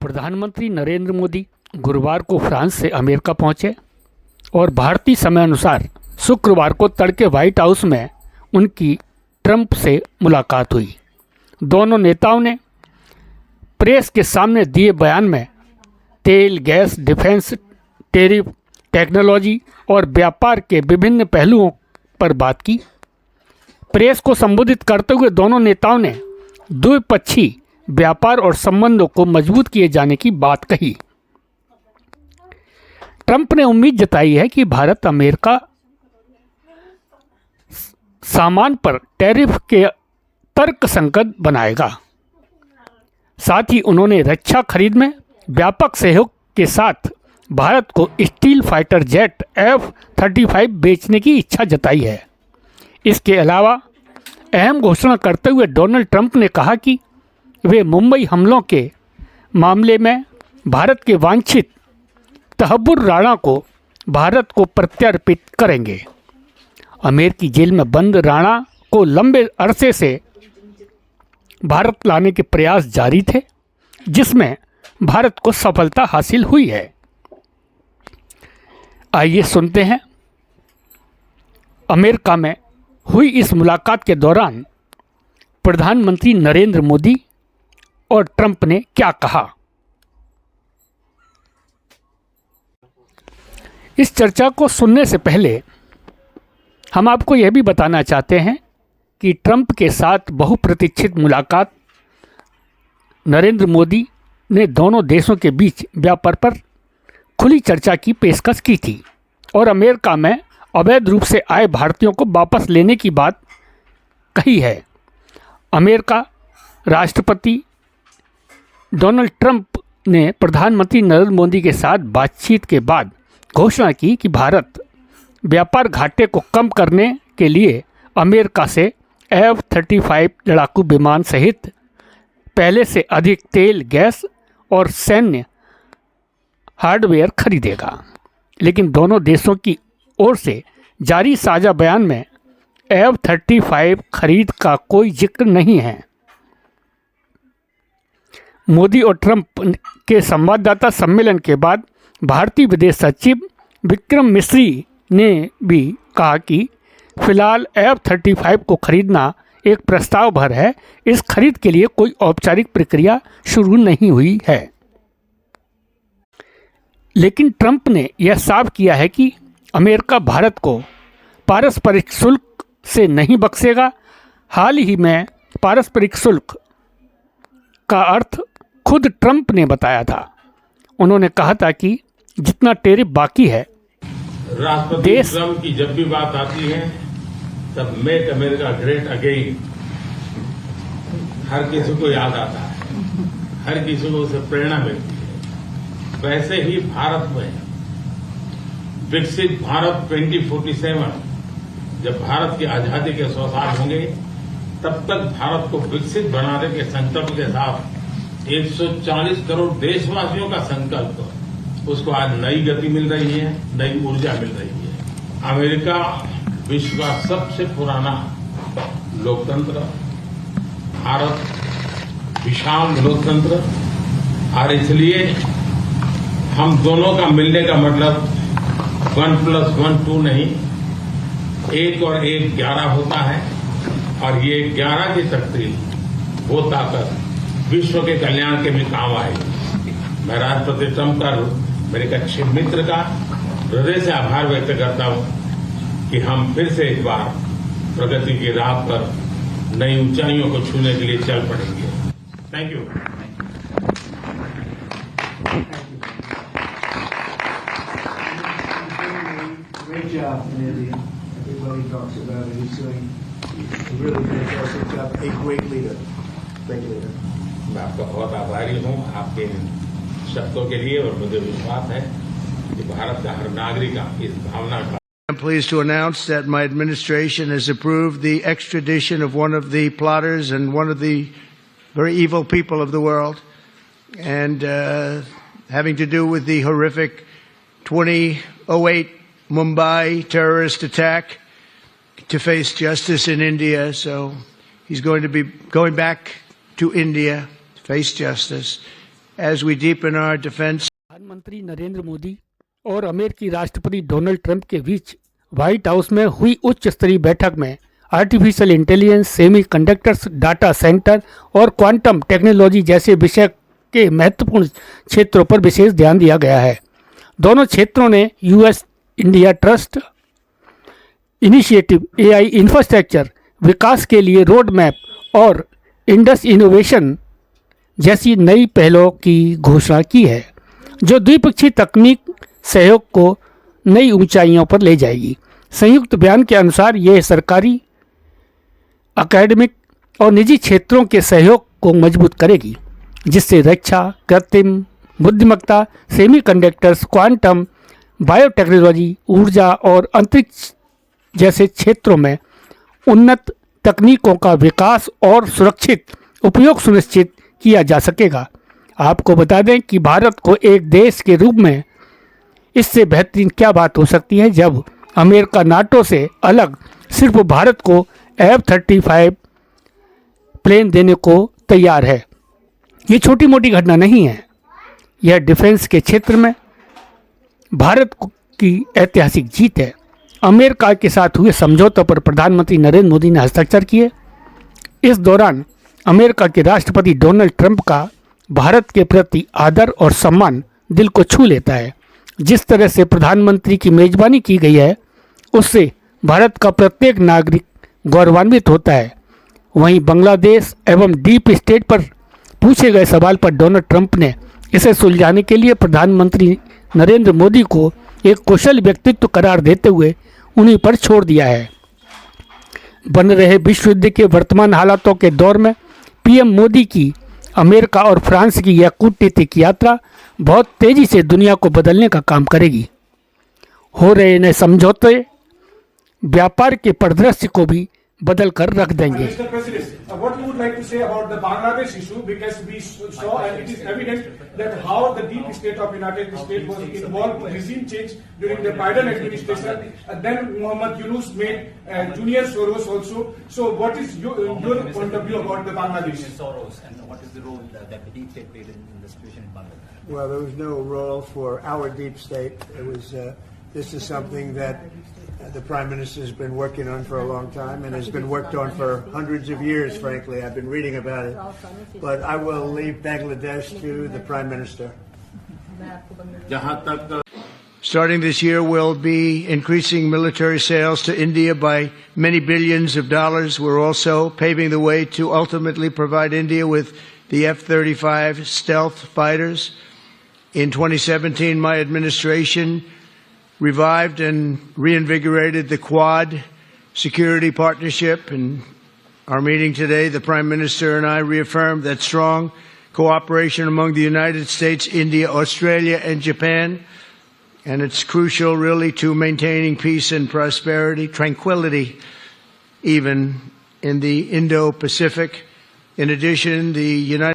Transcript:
प्रधानमंत्री नरेंद्र मोदी गुरुवार को फ्रांस से अमेरिका पहुंचे और भारतीय समय अनुसार शुक्रवार को तड़के व्हाइट हाउस में उनकी ट्रंप से मुलाकात हुई। दोनों नेताओं ने प्रेस के सामने दिए बयान में तेल, गैस, डिफेंस, टैरिफ, टेक्नोलॉजी और व्यापार के विभिन्न पहलुओं पर बात की। प्रेस को संबोधित करते हुए दोनों नेताओं ने द्विपक्षीय व्यापार और संबंधों को मजबूत किए जाने की बात कही। ट्रंप ने उम्मीद जताई है कि भारत अमेरिका सामान पर टैरिफ के तर्कसंगत बनाएगा। साथ ही उन्होंने रक्षा खरीद में व्यापक सहयोग के साथ भारत को स्टील फाइटर जेट F-35 बेचने की इच्छा जताई है। इसके अलावा अहम घोषणा करते हुए डोनाल्ड ट्रंप ने कहा कि वे मुंबई हमलों के मामले में भारत के वांछित तहव्वुर राणा को भारत को प्रत्यर्पित करेंगे। अमेरिकी जेल में बंद राणा को लंबे अरसे से भारत लाने के प्रयास जारी थे, जिसमें भारत को सफलता हासिल हुई है। आइए सुनते हैं अमेरिका में हुई इस मुलाकात के दौरान प्रधानमंत्री नरेंद्र मोदी और ट्रंप ने क्या कहा। इस चर्चा को सुनने से पहले हम आपको यह भी बताना चाहते हैं कि ट्रंप के साथ बहुप्रतीक्षित मुलाकात नरेंद्र मोदी ने दोनों देशों के बीच व्यापार पर खुली चर्चा की पेशकश की थी और अमेरिका में अवैध रूप से आए भारतीयों को वापस लेने की बात कही है। अमेरिका राष्ट्रपति डोनाल्ड ट्रंप ने प्रधानमंत्री नरेंद्र मोदी के साथ बातचीत के बाद घोषणा की कि भारत व्यापार घाटे को कम करने के लिए अमेरिका से F-35 लड़ाकू विमान सहित पहले से अधिक तेल, गैस और सैन्य हार्डवेयर खरीदेगा। लेकिन दोनों देशों की ओर से जारी साझा बयान में F-35 खरीद का कोई जिक्र नहीं है। मोदी और ट्रंप के संवाददाता सम्मेलन के बाद भारतीय विदेश सचिव विक्रम मिस्री ने भी कहा कि फिलहाल F-35 को खरीदना एक प्रस्ताव भर है। इस खरीद के लिए कोई औपचारिक प्रक्रिया शुरू नहीं हुई है। लेकिन ट्रंप ने यह साफ किया है कि अमेरिका भारत को पारस्परिक शुल्क से नहीं बख्शेगा। हाल ही में पारस्परिक शुल्क का अर्थ खुद ट्रंप ने बताया था। उन्होंने कहा था कि जितना टैरिफ बाकी है, राष्ट्रपति ट्रंप की जब भी बात आती है तब मेक अमेरिका ग्रेट अगेन हर किसी को याद आता है, हर किसी को उससे प्रेरणा मिलती है। वैसे ही भारत में विकसित भारत 2047 जब भारत की आजादी के 100 साल होंगे, तब तक भारत को विकसित बनाने के संकल्प के साथ 140 करोड़ देशवासियों का संकल्प, उसको आज नई गति मिल रही है, नई ऊर्जा मिल रही है। अमेरिका विश्व का सबसे पुराना लोकतंत्र, भारत विशाल लोकतंत्र, और इसलिए हम दोनों का मिलने का मतलब 1+1 2 नहीं, 1 और 1 11 होता है। और ये 11 की शक्ति, वो ताकत विश्व के कल्याण के भी काम आएगी। मैं राष्ट्रपति ट्रंप का, मेरे एक अच्छे मित्र का हृदय से आभार व्यक्त करता हूं कि हम फिर से एक बार प्रगति की राह पर नई ऊंचाइयों को छूने के लिए चल पड़ेंगे। Thank you. Great job, Andy. Everybody talks about it. He's doing a really fantastic job. A great leader. Great leader. मैं आपका बहुत आभारी हूं आपके शब्दों के लिए, और मुझे विश्वास है कि भारत का हर नागरिक इस भावना का। I'm pleased to announce that my administration has approved the extradition of one of the plotters and one of the very evil people of the world, and having to do with the horrific 2008 Mumbai terrorist attack, to face justice in India. So he's going to be going back to India to face justice. as we deepen our defense. प्रधानमंत्री नरेंद्र मोदी और अमेरिकी राष्ट्रपति Donald Trump के बीच white house में हुई उच्च स्तरीय बैठक में artificial intelligence, semiconductors, data centre और क्वांटम टेक्नोलॉजी जैसे विषय के महत्वपूर्ण क्षेत्रों पर विशेष ध्यान दिया गया है। दोनों क्षेत्रों ने US India trust initiative, AI infrastructure विकास के लिए रोड मैप और इंडस इनोवेशन जैसी नई पहलों की घोषणा की है, जो द्विपक्षीय तकनीक सहयोग को नई ऊंचाइयों पर ले जाएगी। संयुक्त बयान के अनुसार यह सरकारी, एकेडमिक और निजी क्षेत्रों के सहयोग को मजबूत करेगी, जिससे रक्षा, कृत्रिम बुद्धिमत्ता, सेमीकंडक्टर्स, क्वांटम, बायोटेक्नोलॉजी, ऊर्जा और अंतरिक्ष जैसे क्षेत्रों में उन्नत तकनीकों का विकास और सुरक्षित उपयोग सुनिश्चित किया जा सकेगा। आपको बता दें कि भारत को एक देश के रूप में इससे बेहतरीन क्या बात हो सकती है जब अमेरिका नाटो से अलग सिर्फ भारत को F-35 प्लेन देने को तैयार है। ये छोटी मोटी घटना नहीं है, यह डिफेंस के क्षेत्र में भारत की ऐतिहासिक जीत है। अमेरिका के साथ हुए समझौतों पर प्रधानमंत्री नरेंद्र मोदी ने हस्ताक्षर किए। इस दौरान अमेरिका के राष्ट्रपति डोनाल्ड ट्रंप का भारत के प्रति आदर और सम्मान दिल को छू लेता है। जिस तरह से प्रधानमंत्री की मेजबानी की गई है, उससे भारत का प्रत्येक नागरिक गौरवान्वित होता है। वहीं बांग्लादेश एवं डीप स्टेट पर पूछे गए सवाल पर डोनाल्ड ट्रंप ने इसे सुलझाने के लिए प्रधानमंत्री नरेंद्र मोदी को एक कुशल व्यक्तित्व करार देते हुए उन्हीं पर छोड़ दिया है। बन रहे विश्व युद्ध के वर्तमान हालातों के दौर में पीएम मोदी की अमेरिका और फ्रांस की यह कूटनीतिक यात्रा बहुत तेजी से दुनिया को बदलने का काम करेगी। हो रहे नए समझौते व्यापार के परिदृश्य को भी बदल कर रख देंगे। Mr. President, what you would like to say about the Bangladesh issue, because we saw and it is evident that how the deep state of United States was involved in regime change during the Biden administration, and then Mohammed Yunus made Junior Soros also. So what is your point of view about the Bangladesh? Soros, and what is the role that the deep state played in the situation in Bangladesh? Well, there was no role for our deep state. It was, this is something that the Prime Minister has been working on for a long time and has been worked on for hundreds of years, frankly. I've been reading about it. But I will leave Bangladesh to the Prime Minister. Starting this year, we'll be increasing military sales to India by many billions of dollars. We're also paving the way to ultimately provide India with the F-35 stealth fighters. In 2017, my administration revived and reinvigorated the Quad security partnership. In our meeting today, the Prime Minister and I reaffirmed that strong cooperation among the United States, India, Australia, and Japan. And it's crucial, really, to maintaining peace and prosperity, tranquility, even in the Indo-Pacific. In addition, the United